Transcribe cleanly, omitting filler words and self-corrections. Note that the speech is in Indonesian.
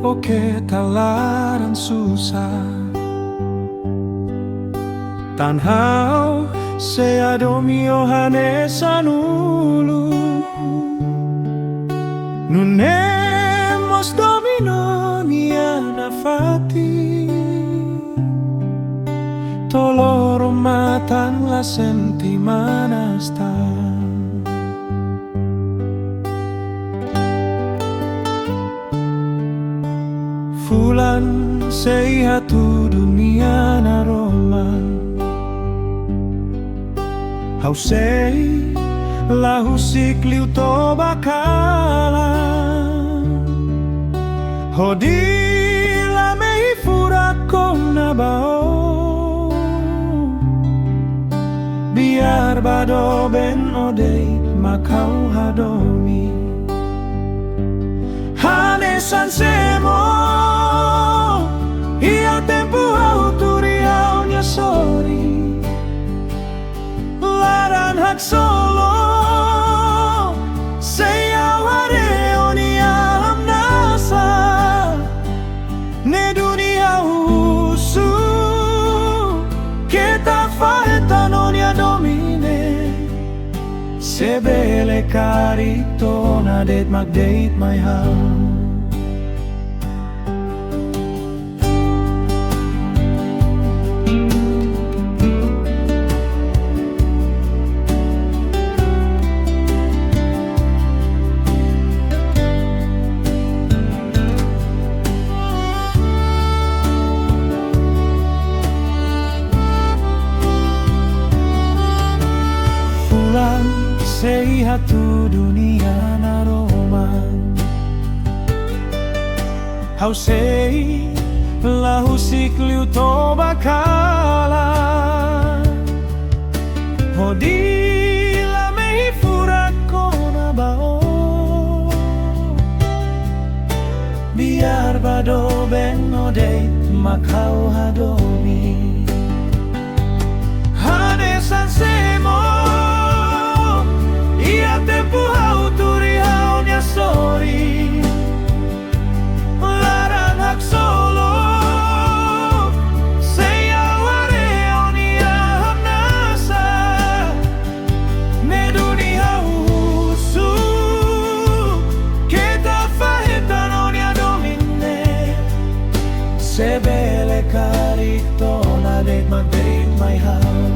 o ketalaran susah. Tanhaw sea domio hanesa nulu, nunemos domino nia nafati, toloro matan la sentimana sta. Fulan sehatu dunia na roman, hau sei lahu sikliu to bakala, hodi la mei furat kona bao, biar bado ben odei makau hadomi, hanesan semo ia tempo auturia nya sorry, laran hak solo saya ware oni alam nasa, ne dunia usu kita faetan onia domine, sebele karito na det magdate my house. Sei hatu dunia na roman, hau sei lahu sikliu to bakala, hodi la mei furat kona bao, biar bado ben odei makau hadomi, hanesan semo ia tempo auturi haunya sorry, laran hak solo saya ware onia hamnasa, ne dunia usu kita fahetan onia domine, sebele karito na det magdate my house.